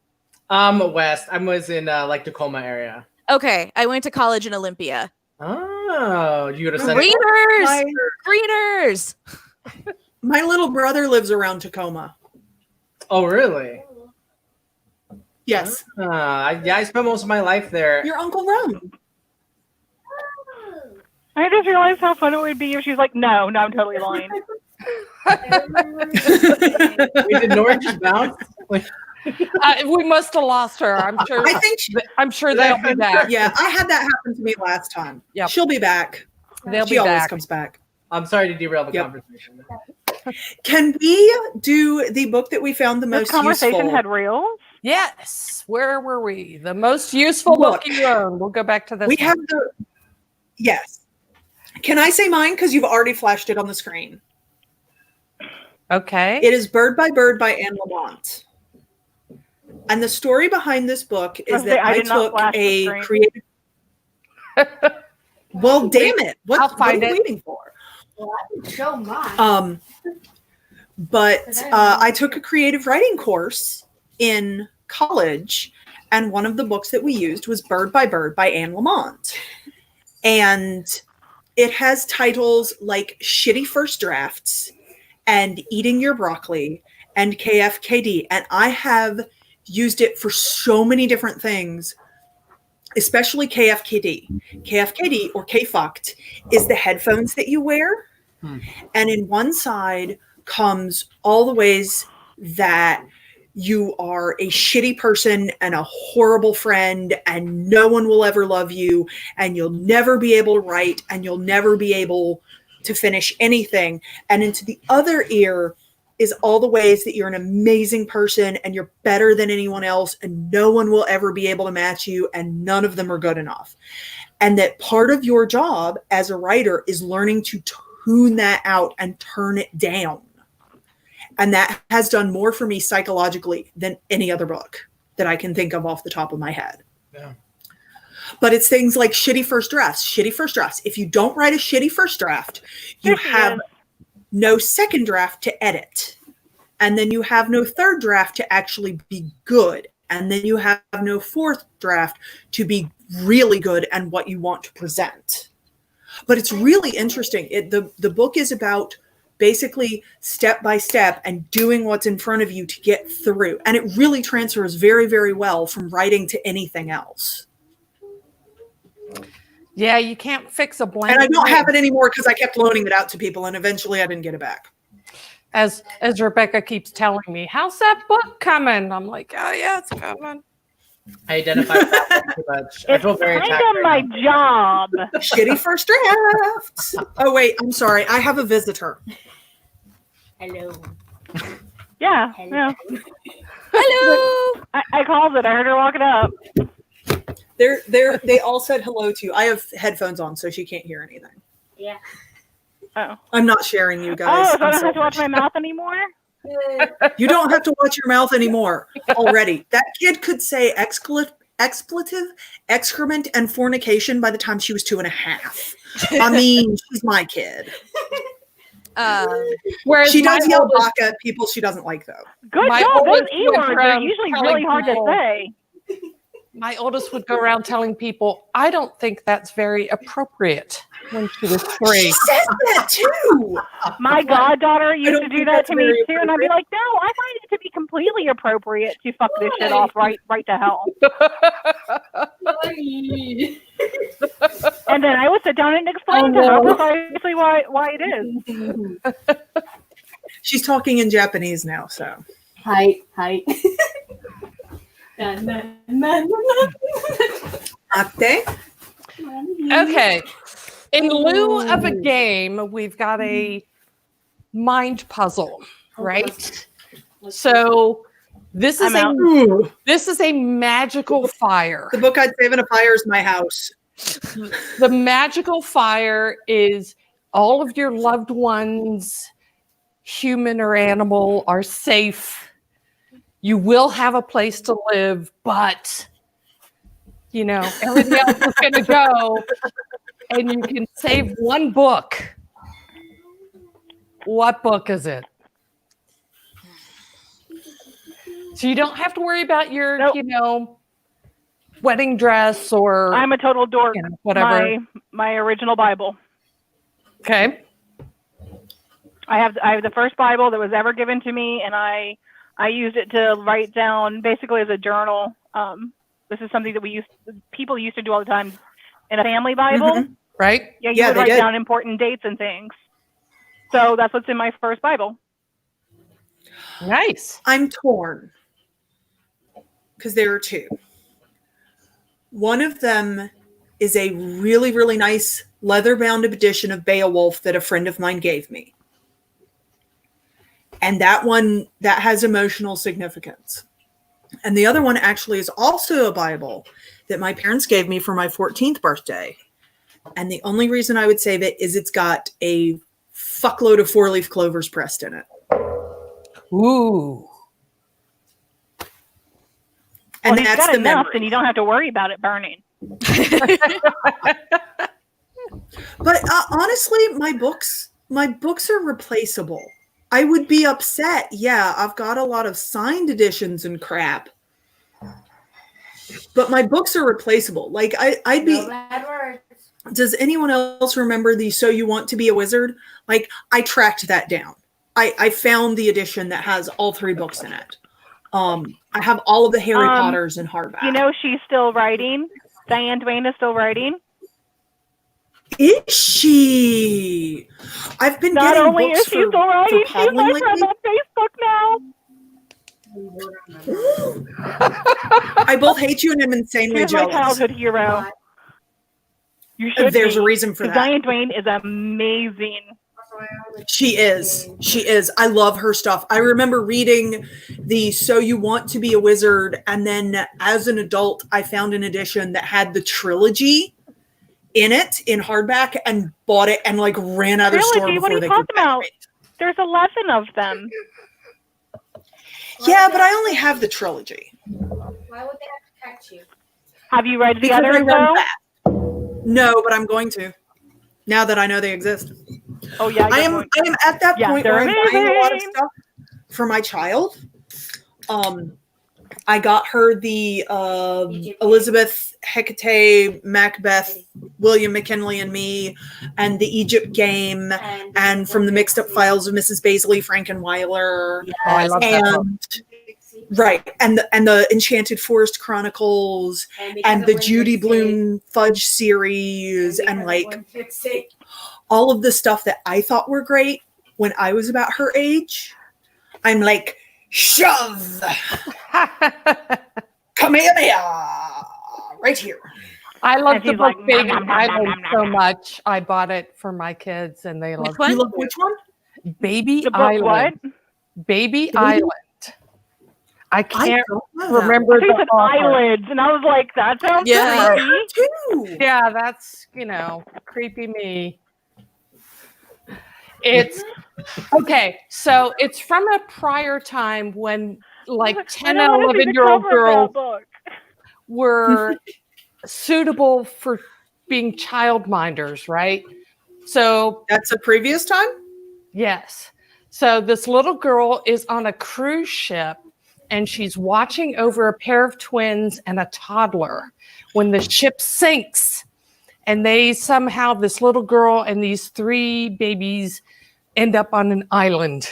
West. I was in like Tacoma area. Okay, I went to college in Olympia. Oh, you go to Central? Greeners! Greeners! My little brother lives around Tacoma. Oh, really? Yes, I spent most of my life there. your Uncle Ron. I just realized how fun it would be if she's like, no, I'm totally lying. Wait, did Nora just bounce? We must have lost her. I'm sure. I think I'm sure they'll be back. yeah, I had that happen to me last time. Yep. She'll be back. They'll She be always back. comes back. I'm sorry to derail the Yep. conversation. Can we do the book that we found the This most conversation useful? had reels. Yes. Where were we? The most useful Look. Bookwyrm. We'll go back to this. We one. have the yes. Can I say mine because you've already flashed it on the screen? Okay. It is Bird by Anne Lamont. And the story behind this book is Okay, that I I did not took flash the a screen. creative. Well, damn it! I'll What are find you it. waiting for? Well, I can show mine. But I took a creative writing course in college, and one of the books that we used was Bird by Anne Lamont. And it has titles like Shitty First Drafts and Eating Your Broccoli and KFKD. And I have used it for so many different things, especially KFKD. KFKD or K-fucked is the headphones that you wear. And in one side comes all the ways that you are a shitty person and a horrible friend and no one will ever love you and you'll never be able to write and you'll never be able to finish anything. And into the other ear is all the ways that you're an amazing person and you're better than anyone else and no one will ever be able to match you and none of them are good enough. And that part of your job as a writer is learning to tune that out and turn it down. And that has done more for me psychologically than any other book that I can think of off the top of my head. Yeah. But it's things like shitty first drafts. Shitty first drafts. If you don't write a shitty first draft, you have no second draft to edit. And then you have no third draft to actually be good. And then you have no fourth draft to be really good and what you want to present. But it's really interesting. The book is about basically step by step and doing what's in front of you to get through. And it really transfers very, very well from writing to anything else. Yeah, you can't fix a blank. And I don't have it anymore because I kept loaning it out to people and eventually I didn't get it back. As Rebecca keeps telling me, how's that book coming? I'm like, oh yeah, it's coming. I identify with that one too much. I feel very Kind attacked of my right now. job. Shitty first drafts. Oh, wait, I'm sorry. I have a visitor. Hello. Yeah. Hello. Yeah. Hello. I called it. I heard her walking up. They all said hello to you. I have headphones on, so she can't hear anything. Yeah. Oh. I'm not sharing you Oh, guys. so I I'm don't have to sorry. watch my mouth anymore? You don't have to watch your mouth anymore already. That kid could say expletive, excrement, and fornication by the time she was 2.5. I mean, she's my kid. Whereas She does yell oldest- baka at people she doesn't like, though. Good My job. Those oldest E went words are around usually telling really hard to people- say. My oldest would go around telling people, I don't think that's very appropriate when she was 3. She says that too. My goddaughter used to don't do think that that's to me very too, and I'd be like, "No, I find it to be completely appropriate to fuck this shit off right to hell." And then I would sit down and explain to her precisely why it is. She's talking in Japanese now, so. Hi. Ate? Okay. In lieu of a game, we've got a mind puzzle, right? So this is I'm out. Ooh, this is a magical fire. the book I'd save in a fire is My House. The magical fire is all of your loved ones, human or animal, are safe. You will have a place to live, but everything else is going to go, and you can save one book. What book is it? So you don't have to worry about your, Nope. wedding dress or I'm a total dork. whatever. My original Bible. Okay. I have the first Bible that was ever given to me, and I used it to write down basically as a journal. This is something that people used to do all the time in a family Bible. Mm-hmm. Right? Yeah, you Yeah, would they write did. down important dates and things. So that's what's in my first Bible. Nice. I'm torn because there are two. One of them is a really, really nice leather-bound edition of Beowulf that a friend of mine gave me. And that has emotional significance. And the other one actually is also a Bible that my parents gave me for my 14th birthday. And the only reason I would save it is it's got a fuckload of 4-leaf clovers pressed in it. Ooh. And Well, you've that's got the enough, memory. then you don't have to worry about it burning. But honestly, my books are replaceable. I would be upset. Yeah, I've got a lot of signed editions and crap. But my books are replaceable. Like I'd be. No bad words. Does anyone else remember the So You Want to Be a Wizard? Like I tracked that down. I found the edition that has all 3 books in it. I have all of the Harry Potters in hardback. You know she's still writing. Diane Duane is still writing. Is she? I've been Not getting only books is she still writing, she's paddling my lately. friend on Facebook now. I both hate you and am insanely She's my jealous. childhood hero. You should There's be, a reason for 'cause that. Diane Duane is amazing. She is. She is. I love her stuff. I remember reading the So You Want to Be a Wizard, and then as an adult, I found an edition that had the trilogy in it in hardback and bought it and like ran out of the store Trilogy? What before are they you could talking about? pack it. There's 11 of them. Yeah, but I only have the trilogy. Why would they have to catch you? Have you read the Because I others read though? that. No, but I'm going to. Now that I know they exist. Oh yeah, I you're am going- I am at that Yeah, point they're where I'm buying a lot of amazing. stuff for my child. I got her the Elizabeth, Hecate, Macbeth, William McKinley and Me, and the Egypt Game, and from the Mixed Up Files of Mrs. Baisley Frankenweiler, Oh, I love that book. and right, and the Enchanted Forest Chronicles, and the Judy Blume Fudge series, and like all of the stuff that I thought were great when I was about her age. I'm like, shove, come here, right here. I love And the she's book like, Baby nom, nom, nom, Island nom, nom, so nom. much. I bought it for my kids and they love one? You love which one? Baby The book Island. what? Baby Island. I can't don't know that. remember I think the it's author. eyelids, and I was like, that sounds Yeah. creepy. Too. Yeah, that's, creepy me. It's okay. So it's from a prior time when like 10 and 11-year-old girls were suitable for being childminders, right? So That's a previous time? yes. So this little girl is on a cruise ship and she's watching over a pair of twins and a toddler when the ship sinks. And they somehow, this little girl and these 3 babies end up on an island.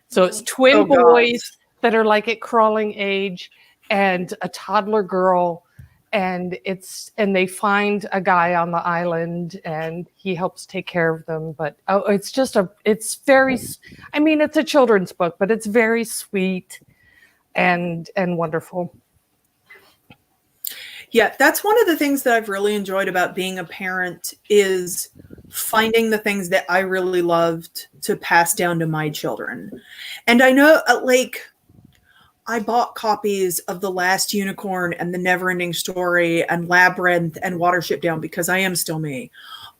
So it's twin boys that are like at crawling age and a toddler girl. And they find a guy on the island and he helps take care of them. But it's a children's book, but it's very sweet and wonderful. Yeah, that's one of the things that I've really enjoyed about being a parent is finding the things that I really loved to pass down to my children. And I know, I bought copies of The Last Unicorn and The Neverending Story and Labyrinth and Watership Down because I am still me,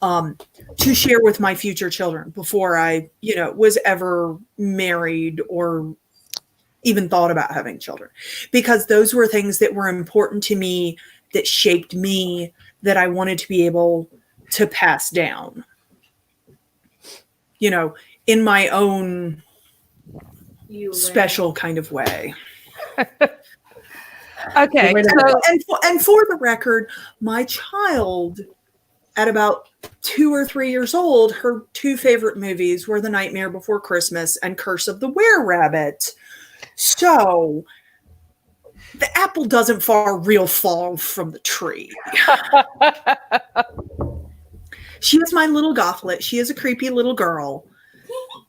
to share with my future children before I, was ever married or even thought about having children. Because those were things that were important to me, that shaped me, that I wanted to be able to pass down, in my own special kind of way. Okay. And for the record, my child at about 2 or 3 years old, her 2 favorite movies were The Nightmare Before Christmas and Curse of the Were-Rabbit. So the apple doesn't fall from the tree. She is my little gothlet. She is a creepy little girl.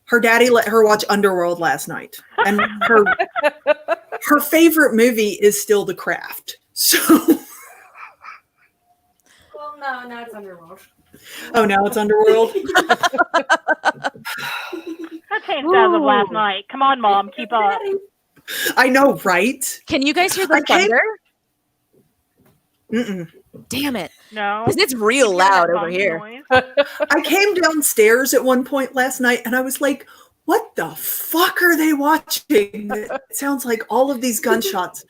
Her daddy let her watch Underworld last night. And her favorite movie is still The Craft. So Well, no, now it's Underworld. Oh, now it's Underworld? That changed as of last night. Come on, Mom, keep up. I know, right? Can you guys hear the thunder? Mm-mm. Damn it. No. Because it's real loud over here. I came downstairs at one point last night and I was like, what the fuck are they watching? It sounds like all of these gunshots.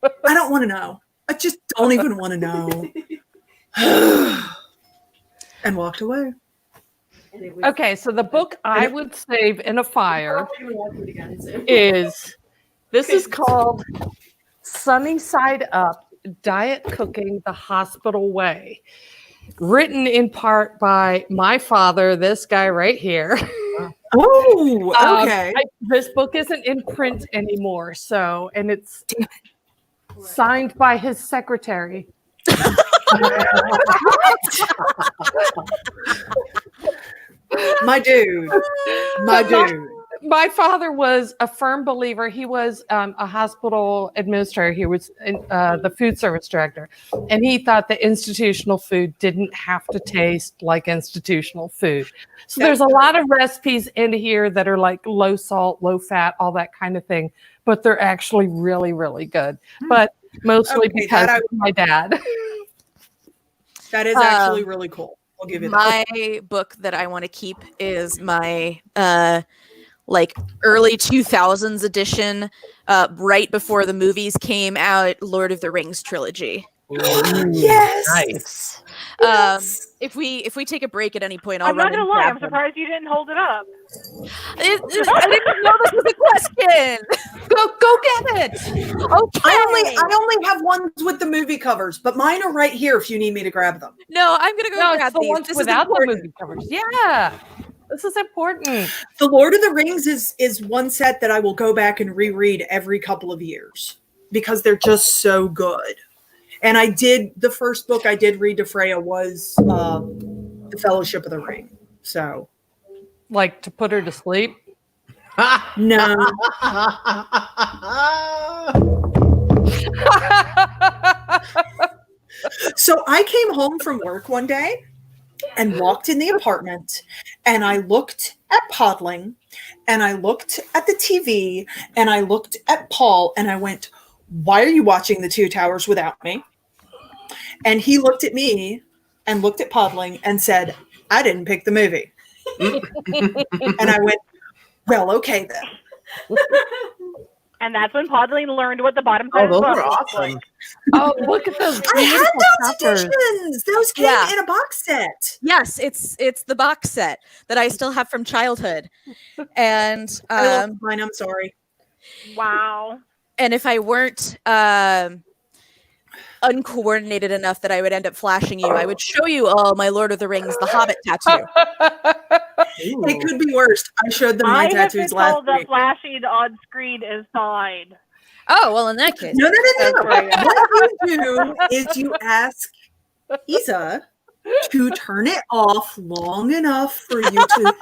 I don't want to know. I just don't even want to know. And walked away. Okay, so the book I would save in a fire this is called Sunny Side Up, Diet Cooking the Hospital Way. Written in part by my father, this guy right here. Oh, okay. This book isn't in print anymore, and it's signed by his secretary. My dude. My father was a firm believer. He was a hospital administrator. He was the food service director. And he thought that institutional food didn't have to taste like institutional food. So there's a lot of recipes in here that are like low salt, low fat, all that kind of thing. But they're actually really, really good. But mostly because of my dad. That is actually really cool. I'll give you that. My book that I want to keep is my early 2000s edition, right before the movies came out, Lord of the Rings trilogy. Yes. Nice. If we take a break at any point, I'm not gonna lie. I'm surprised you didn't hold it up. I didn't know this was a question. Go get it. Okay. I only have ones with the movie covers, but mine are right here if you need me to grab them. No, I'm gonna go grab the these. ones This without is the movie covers. Yeah. This is important. The Lord of the Rings is one set that I will go back and reread every couple of years because they're just so good. And the first book I did read to Freya was The Fellowship of the Ring. So, Like to put her to sleep? no. So I came home from work one day and walked in the apartment and I looked at Podling and I looked at the TV and I looked at Paul and I went, why are you watching The Two Towers without me? And he looked at me and looked at Podling and said, I didn't pick the movie. And I went, well, okay then. And that's when Podling learned what the bottom side Oh, of those the book were looked awesome. like. Oh, look at those I had beautiful those covers. editions. Those came Yeah. in a box set. Yes, it's the box set that I still have from childhood. And I lost mine. I'm sorry. Wow. and if I weren't uncoordinated enough that I would end up flashing you, I would show you all my Lord of the Rings, The Hobbit tattoo. It could be worse. I showed them my I have been tattoos last told that week. flashing on screen is fine. Oh, well, in that case. No. That's right. What you do is you ask Isa to turn it off long enough for you to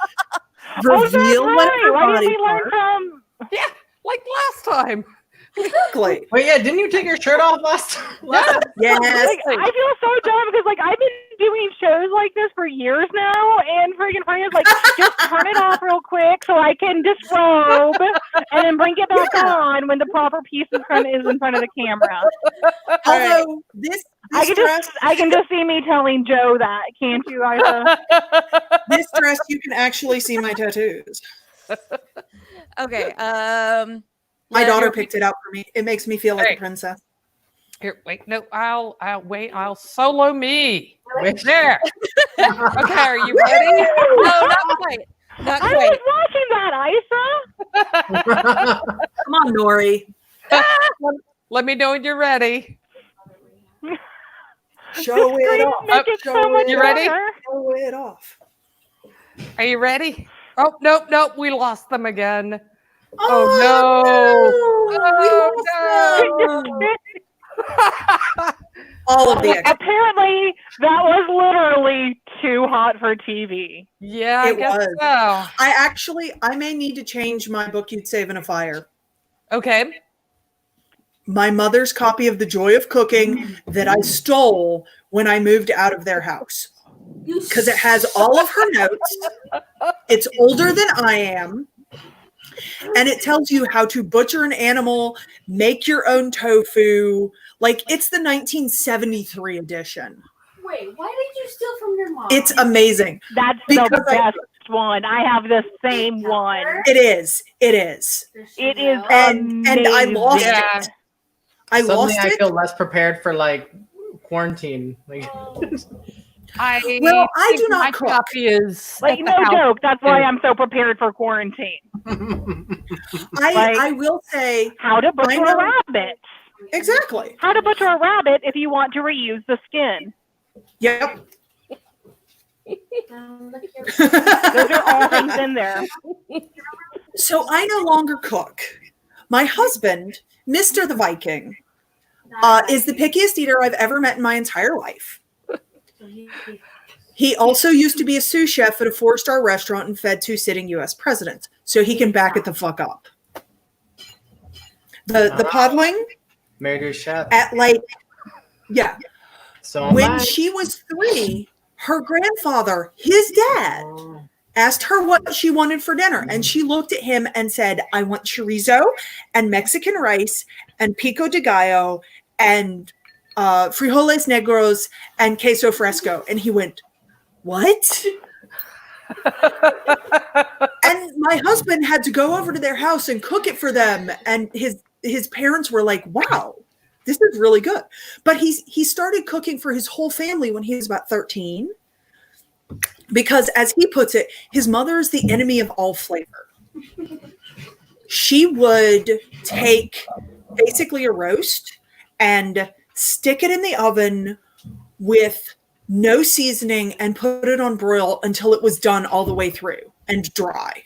reveal oh, what that's her right. Why body didn't we learn part. from? Yeah, like last time. Exactly. Wait, yeah, didn't you take your shirt off last time? Yes. Like, I feel so dumb because like I've been doing shows like this for years now, and freaking Franya's like, just turn it off real quick so I can disrobe and then bring it back on when the proper piece is in front of the camera. Although this dress, I can just see me telling Joe that, can't you, Isa? this dress, you can actually see my tattoos. Okay. My daughter picked it out for me. It makes me feel like a princess. Here, wait, no, I'll wait. I'll solo me. There. Okay, are you ready? No, not quite. Not I quite. was watching that, Isa. Come on, Nori. Let me know when you're ready. Show it off. Make it so much You ready? better. Show it off. Are you ready? Oh, nope, we lost them again. Oh, Oh, no. We lost them. All of the extras. Apparently, that was literally too hot for TV. Yeah, I It guess was. so. I may need to change my book you'd save in a fire. Okay. My mother's copy of The Joy of Cooking that I stole when I moved out of their house. Because it has all of her notes. It's older than I am. And it tells you how to butcher an animal, make your own tofu. Like, it's the 1973 edition. Wait, why did you steal from your mom? It's amazing. That's Because the best one. I have the same one. It is. It is. It is And I lost Yeah. it. I Suddenly lost I it. feel less prepared for like quarantine. Like, I Well, I think do not my cook. copy is Like, at the no house. joke. That's why I'm so prepared for quarantine. I will say How to butcher know. a rabbit. exactly. How to butcher a rabbit if you want to reuse the skin. Yep. Those are all things in there. So I no longer cook. My husband, Mr. the Viking, is the pickiest eater I've ever met in my entire life. He also used to be a sous chef at a 4-star restaurant and fed 2 sitting U.S. presidents, so he can back it the fuck up. The podling married to a chef. at yeah. So am When I. she was 3, her grandfather, his dad, asked her what she wanted for dinner. And she looked at him and said, I want chorizo and Mexican rice and pico de gallo and frijoles negros and queso fresco. And he went, what? And my husband had to go over to their house and cook it for them. And his parents were like, wow, this is really good. But he started cooking for his whole family when he was about 13. Because as he puts it, his mother is the enemy of all flavor. She would take basically a roast and stick it in the oven with no seasoning and put it on broil until it was done all the way through and dry.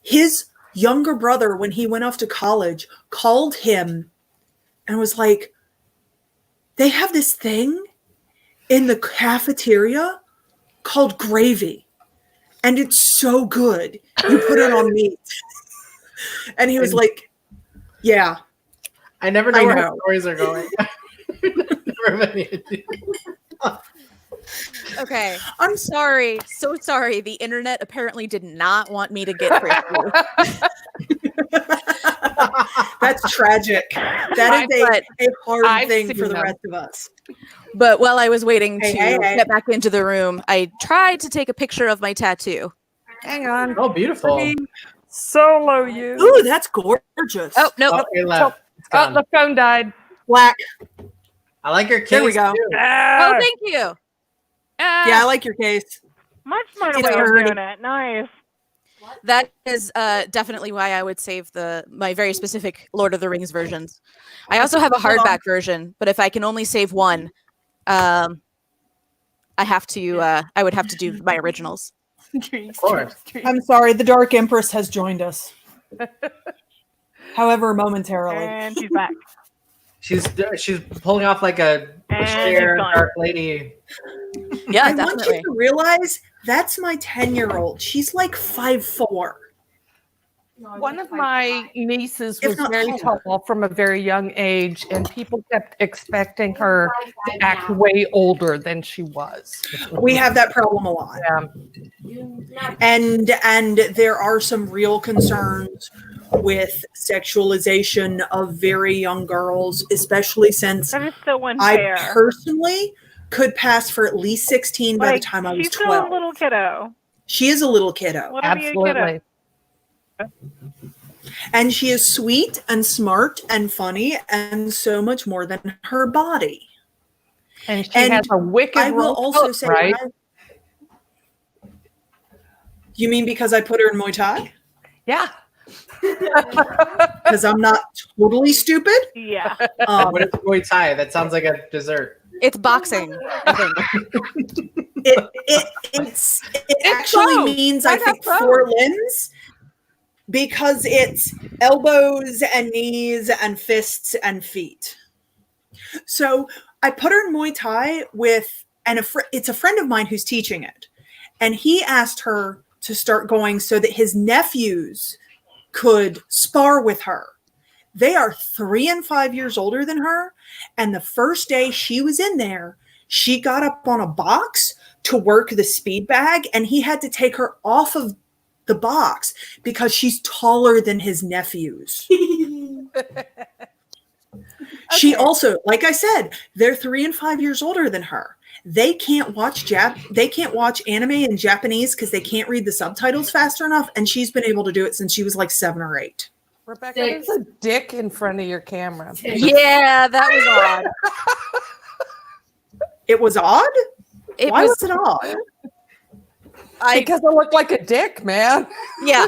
His younger brother, when he went off to college, called him and was like, they have this thing in the cafeteria called gravy, and it's so good. You put it on meat. And he was like, yeah. I never know I where know. stories are going. Never have any idea. Okay. I'm sorry. So sorry. The internet apparently did not want me to get through. That's tragic. That is a hard I've thing seen for the them. rest of us. But while I was waiting to Hey. get back into the room, I tried to take a picture of my tattoo. Hang on. Oh, beautiful. Let me solo you. Ooh, that's gorgeous. Oh, no. Oh, it left. It's Oh, gone. the phone died. Black. I like your case. There we go. too. Oh, thank you. Yeah, I like your case. Much smarter It's way of already- doing it. Nice. That is definitely why I would save my very specific Lord of the Rings versions. I also have a Hold on. hardback version, but if I can only save one, I have to. I would have to do my originals. Of course. I'm sorry, the Dark Empress has joined us. However, momentarily. And she's back. She's pulling off like a And sheer she's gone. dark lady. Yeah, I want definitely. you to realize that's my 10-year-old. She's like 5'4". One of my nieces If was not very taller. tall from a very young age, and people kept expecting her to act way older than she was. We have that problem a lot. Yeah. And there are some real concerns with sexualization of very young girls, especially since That is so I unfair. personally could pass for at least 16 by the Like, time I was she's still 12. a little kiddo. She is a little kiddo. Whatever you kiddo. Absolutely. And she is sweet and smart and funny and so much more than her body. And she And has a wicked I will roll also hook, say, right? You mean because I put her in Muay Thai? Yeah. Because I'm not totally stupid? Yeah. What is Muay Thai? That sounds like a dessert. It's boxing, I think. It actually pro. means, Why I not think, pro? 4 limbs because it's elbows and knees and fists and feet. So I put her in Muay Thai with, and it's a friend of mine who's teaching it. And he asked her to start going so that his nephews could spar with her. They are 3 and 5 years older than her. And the first day she was in there, she got up on a box to work the speed bag, and he had to take her off of the box because she's taller than his nephews. She also, like I said, they're 3 and 5 years older than her. They can't watch anime in Japanese because they can't read the subtitles faster enough, and she's been able to do it since she was like 7 or 8. Rebecca, there's a dick in front of your camera. Yeah, that was odd. It was odd? Why was was it odd? Because I look like a dick, man. Yeah.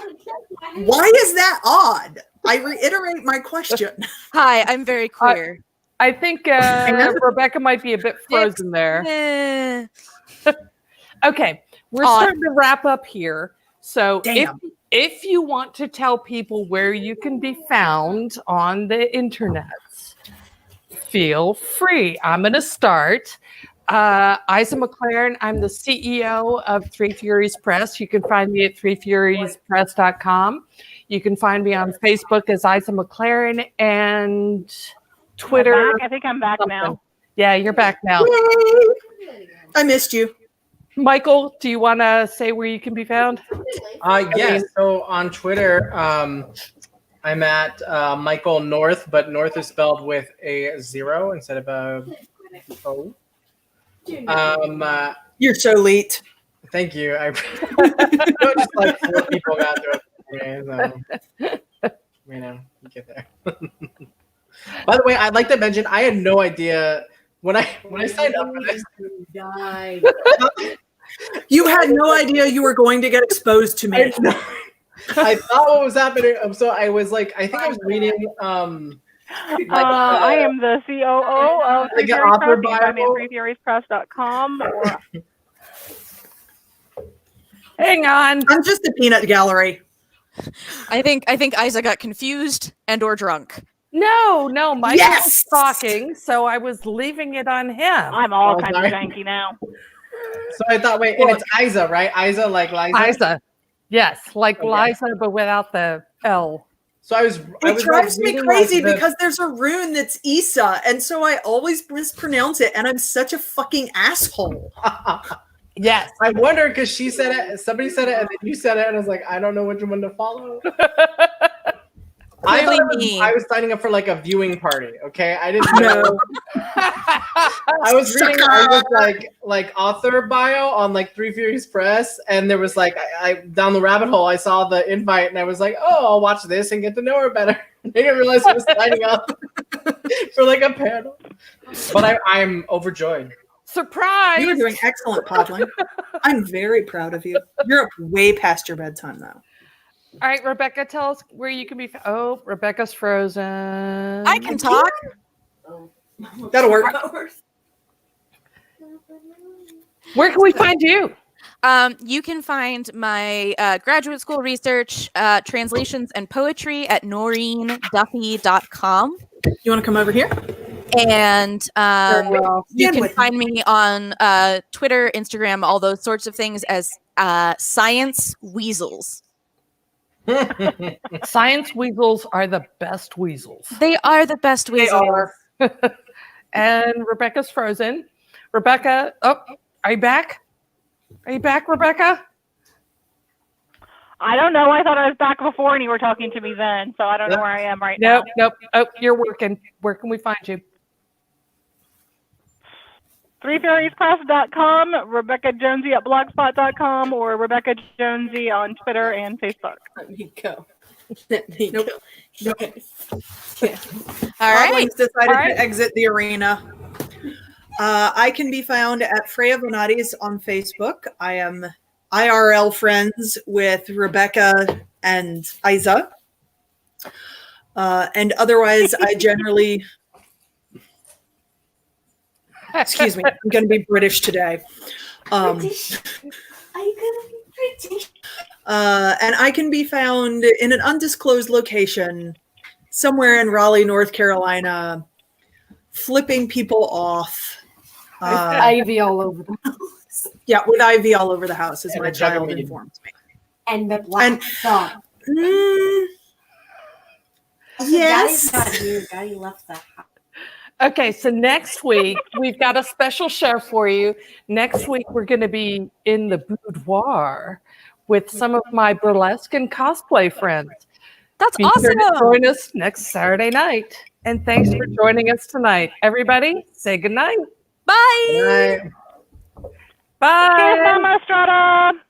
Why is that odd? I reiterate my question. Hi, I'm very queer. I think Rebecca might be a bit frozen there. Eh. Okay, we're Odd. starting to wrap up here. So Damn. if you want to tell people where you can be found on the internet, feel free. I'm going to start. Isa McLaren, I'm the CEO of Three Furies Press. You can find me at threefuriespress.com. You can find me on Facebook as Isa McLaren and Twitter. I'm back. I think I'm back now. Yeah, you're back now. I missed you. Michael, do you want to say where you can be found? Yes. So on Twitter, I'm at Michael North, but North is spelled with a 0 instead of a O. You're so late. Thank you. I just like 4 people got to it. So, you get there. By the way, I'd like to mention I had no idea when I signed up for this. You had no idea you were going to get exposed to me. I thought what was happening. So I was like, I think I was reading. I am the COO of Three like an Furies author Press. You can find me Bible. at threefuriespress.com. Or Hang on. I'm just a peanut gallery. I think Isa got confused and or drunk. No, Michael Yes! was talking, so I was leaving it on him. I'm all Oh, kinds sorry. of janky now. So I thought, wait, and it's Isa, right? Isa, like Liza. Isa. Yes, like Okay. Liza, but without the L. So I was. It drives me reading, crazy like, because there's a rune that's Issa, and so I always mispronounce it, and I'm such a fucking asshole. Yes. I wonder because she said it, somebody said it, and then you said it, and I was like, I don't know which one to follow. Clearly thought me. I was signing up for like a viewing party. Okay, I didn't know. I was reading I was like author bio on like Three Furious Press, and there was like I down the rabbit hole. I saw the invite, and I was like, oh, I'll watch this and get to know her better. I didn't realize I was signing up for like a panel. But I'm overjoyed. Surprise! You are doing excellent, Podling. I'm very proud of you. You're up way past your bedtime now. All right, Rebecca, tell us where you can be. Oh, Rebecca's frozen. I can talk. That'll work. Where can we find you? You can find my graduate school research, translations, and poetry at noreenduffy.com. You want to come over here? And you Stand can with find me on Twitter, Instagram, all those sorts of things as Science Weasels. Science weasels are the best weasels. They are the best weasels. They are. And Rebecca's frozen. Rebecca, oh, are you back? Are you back, Rebecca? I don't know. I thought I was back before and you were talking to me then, so I don't know where I am right now. Nope. Oh, you're working. Where can we find you? threefuriespress.com, Rebecca Jonesy at blogspot.com, or Rebecca Jonesy on Twitter and Facebook. There you go. Nope. All right. Podling's decided to exit the arena. I can be found at Freya Bonatis on Facebook. I am IRL friends with Rebecca and Isa. And otherwise, I generally... Excuse me, I'm going to be British today. British. Are you gonna be British? And I can be found in an undisclosed location somewhere in Raleigh, North Carolina, flipping people off. Ivy all over the house. Yeah, with ivy all over the house, as And my a jug of child meat. informs me. And the black dog. Yes. Daddy's not here. Daddy left the house. Okay, so next week we've got a special show for you. Next week we're going to be in the boudoir with some of my burlesque and cosplay friends. That's Be sure to awesome. join us next Saturday night. And thanks for joining us tonight. Everybody, say goodnight. Bye. Good night. Bye. Mama Strata.